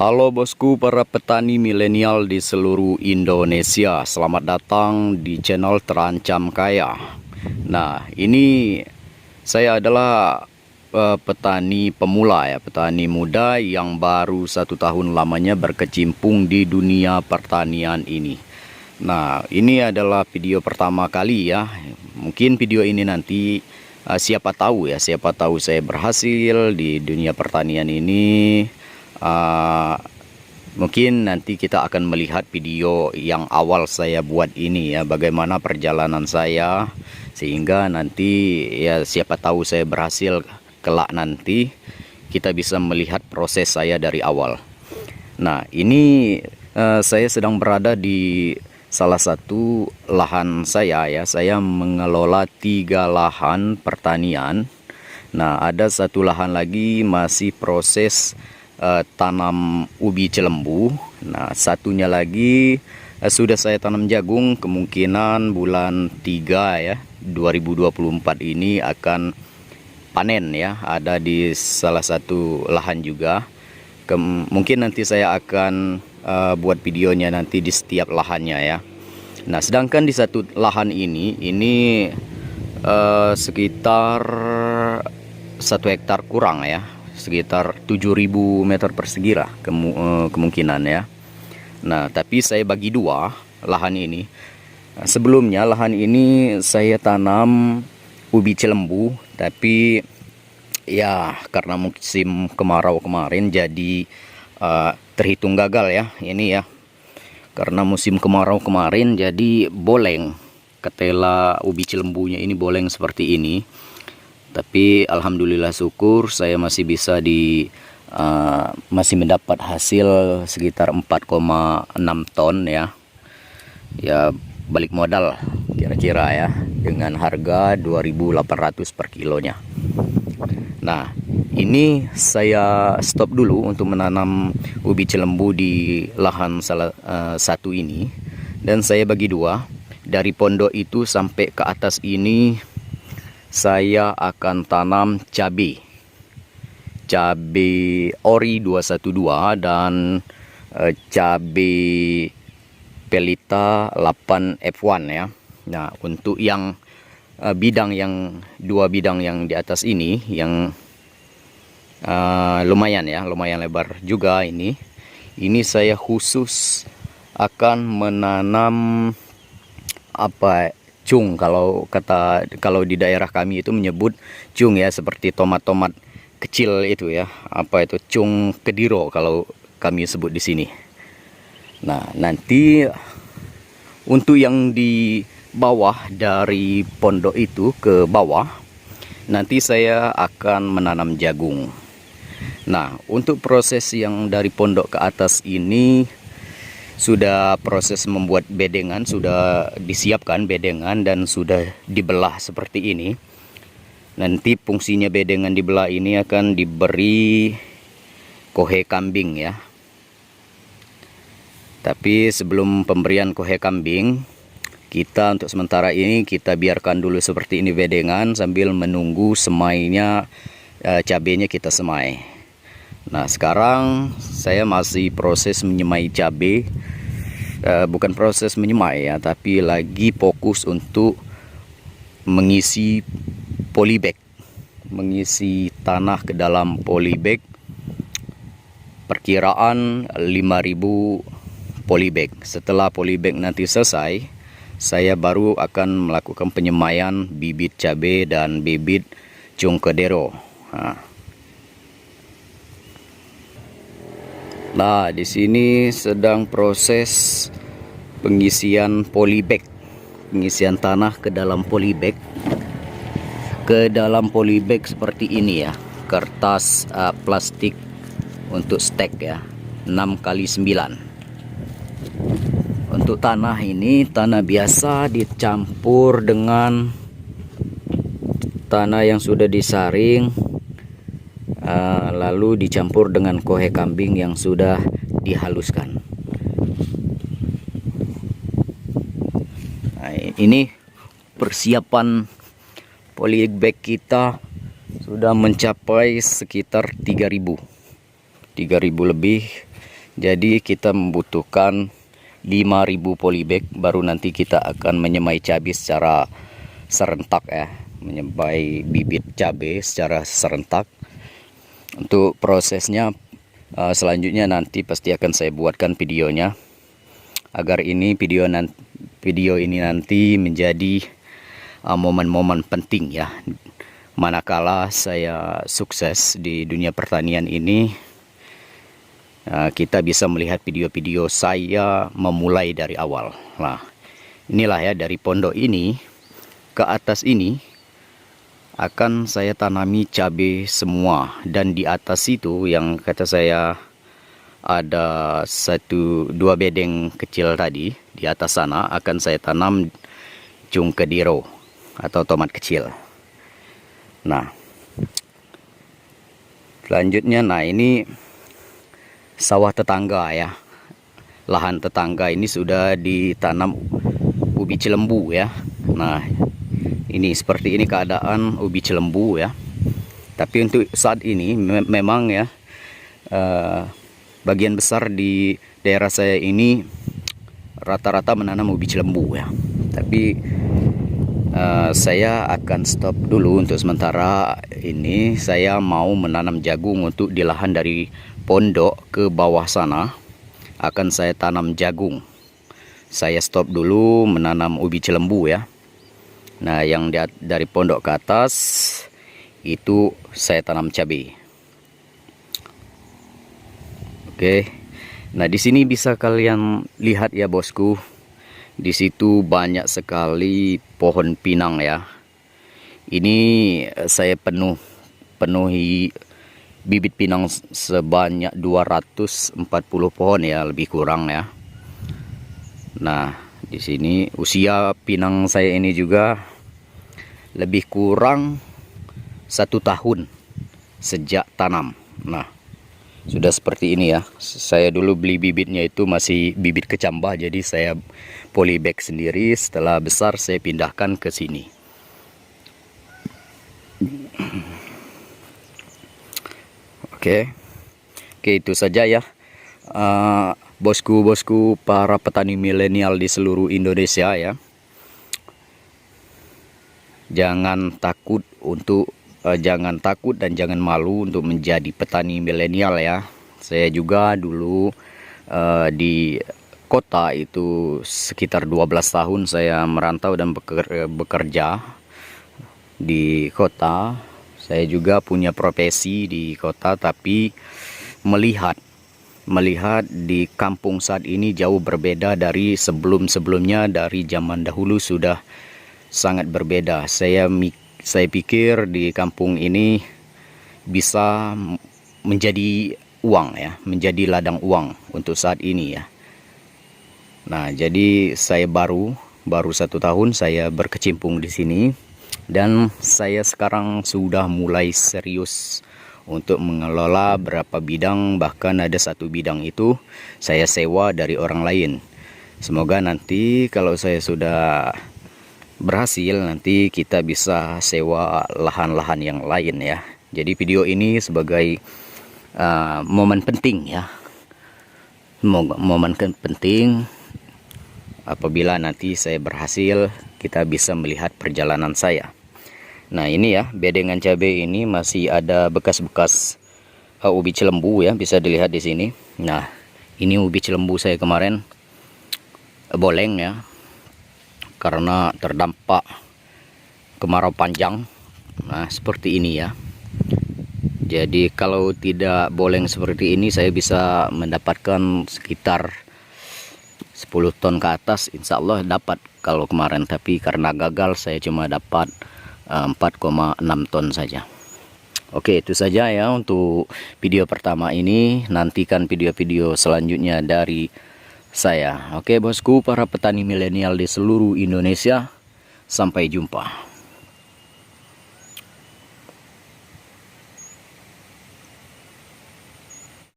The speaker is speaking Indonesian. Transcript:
Halo bosku para petani milenial di seluruh Indonesia. Selamat datang di channel Terancam Kaya. Nah, ini saya adalah petani pemula ya, petani muda yang baru 1 tahun lamanya berkecimpung di dunia pertanian ini. Nah, ini adalah video pertama kali ya. Mungkin video ini nanti siapa tahu saya berhasil di dunia pertanian ini. Mungkin nanti kita akan melihat video yang awal saya buat ini ya, bagaimana perjalanan saya, sehingga nanti ya siapa tahu saya berhasil kelak nanti kita bisa melihat proses saya dari awal. Nah, ini saya sedang berada di salah satu lahan saya ya. Saya mengelola 3 lahan pertanian. Nah, ada satu lahan lagi masih proses tanam ubi celembu. Nah, satunya lagi sudah saya tanam jagung. Kemungkinan bulan 3 ya 2024 ini akan panen ya. Ada di salah satu lahan juga. Mungkin nanti saya akan buat videonya nanti di setiap lahannya ya. Nah, sedangkan di satu lahan ini sekitar 1 hektar kurang ya, sekitar 7.000 meter persegi lah kemungkinan ya. Nah, tapi saya bagi 2 lahan ini. Sebelumnya lahan ini saya tanam ubi celembu, tapi ya karena musim kemarau kemarin jadi terhitung gagal ya ini ya. Karena musim kemarau kemarin jadi boleng, ketela ubi celembunya ini boleng seperti ini. Tapi alhamdulillah syukur saya masih bisa masih mendapat hasil sekitar 4,6 ton ya. Ya balik modal kira-kira ya, dengan harga 2.800 per kilonya. Nah, ini saya stop dulu untuk menanam ubi celembu di lahan salah satu ini, dan saya bagi 2. Dari pondok itu sampai ke atas ini saya akan tanam cabai ori 212 dan cabai pelita 8 F1 ya. Nah, untuk yang bidang yang 2 bidang yang di atas ini yang lumayan ya, lumayan lebar juga ini saya khusus akan menanam cung, kalau di daerah kami itu menyebut cung ya, seperti tomat-tomat kecil itu ya, cung kediro kalau kami sebut di sini. Nah, nanti untuk yang di bawah dari pondok itu ke bawah nanti saya akan menanam jagung. Nah, untuk proses yang dari pondok ke atas ini sudah proses membuat bedengan, sudah disiapkan bedengan dan sudah dibelah seperti ini. Nanti fungsinya bedengan dibelah ini akan diberi kohe kambing ya. Tapi sebelum pemberian kohe kambing, kita untuk sementara ini kita biarkan dulu seperti ini bedengan sambil menunggu semainya cabenya kita semai. Nah, sekarang saya masih proses menyemai cabai. Bukan proses menyemai ya, tapi lagi fokus untuk mengisi polybag, mengisi tanah ke dalam polybag. Perkiraan 5.000 polybag. Setelah polybag nanti selesai, saya baru akan melakukan penyemaian bibit cabai dan bibit cung kedero. Nah, di sini sedang proses pengisian polybag, pengisian tanah ke dalam polybag. Ke dalam polybag seperti ini ya, kertas plastik untuk stek ya, 6x9. Untuk tanah ini tanah biasa dicampur dengan tanah yang sudah disaring, lalu dicampur dengan kohe kambing yang sudah dihaluskan. Nah, ini persiapan polybag kita sudah mencapai sekitar 3.000 lebih. Jadi kita membutuhkan 5.000 polybag, baru nanti kita akan menyemai cabai secara serentak ya, menyemai bibit cabai secara serentak. Untuk prosesnya selanjutnya nanti pasti akan saya buatkan videonya, agar ini video ini nanti menjadi momen-momen penting ya, manakala saya sukses di dunia pertanian ini. Kita bisa melihat video-video saya memulai dari awal. Nah, inilah ya, dari pondok ini ke atas ini akan saya tanami cabai semua, dan di atas itu yang kata saya ada 1-2 bedeng kecil tadi, di atas sana akan saya tanam cung kediro atau tomat kecil. Nah, selanjutnya, nah ini sawah tetangga ya, lahan tetangga ini sudah ditanam ubi cilembu ya. Nah, ini seperti ini keadaan ubi cilembu ya. Tapi untuk saat ini memang ya, bagian besar di daerah saya ini rata-rata menanam ubi cilembu ya. Tapi saya akan stop dulu untuk sementara ini. Saya mau menanam jagung untuk di lahan dari pondok ke bawah sana akan saya tanam jagung. Saya stop dulu menanam ubi cilembu ya. Nah, yang dari pondok ke atas itu saya tanam cabai. Oke. Nah, di sini bisa kalian lihat ya bosku. Di situ banyak sekali pohon pinang ya. Ini saya penuhi bibit pinang sebanyak 240 pohon ya, lebih kurang ya. Nah, di sini usia pinang saya ini juga lebih kurang 1 tahun sejak tanam. Nah, sudah seperti ini ya. Saya dulu beli bibitnya itu masih bibit kecambah, jadi saya polybag sendiri. Setelah besar saya pindahkan ke sini. Oke, itu saja ya, bosku-bosku para petani milenial di seluruh Indonesia ya. Jangan takut dan jangan malu untuk menjadi petani milenial ya. Saya juga dulu di kota itu sekitar 12 tahun saya merantau dan bekerja di kota. Saya juga punya profesi di kota, tapi melihat di kampung saat ini jauh berbeda dari sebelum-sebelumnya. Dari zaman dahulu sudah sangat berbeda. Saya pikir di kampung ini bisa menjadi uang ya, menjadi ladang uang untuk saat ini ya. Nah, jadi saya baru 1 tahun saya berkecimpung di sini, dan saya sekarang sudah mulai serius untuk mengelola berapa bidang. Bahkan ada 1 bidang itu saya sewa dari orang lain. Semoga nanti kalau saya sudah berhasil, nanti kita bisa sewa lahan-lahan yang lain ya. Jadi video ini sebagai momen penting ya, momen penting. Apabila nanti saya berhasil, kita bisa melihat perjalanan saya. Nah, ini ya, bedengan cabai ini masih ada bekas-bekas ubi cilembu ya, bisa dilihat di sini. Nah, ini ubi cilembu saya kemarin boleng ya, karena terdampak kemarau panjang. Nah, seperti ini ya. Jadi kalau tidak boleng seperti ini, saya bisa mendapatkan sekitar 10 ton ke atas, insya Allah dapat kalau kemarin. Tapi karena gagal, saya cuma dapat 4,6 ton saja. Oke, itu saja ya untuk video pertama ini. Nantikan video-video selanjutnya dari saya. Oke bosku, para petani milenial di seluruh Indonesia, sampai jumpa.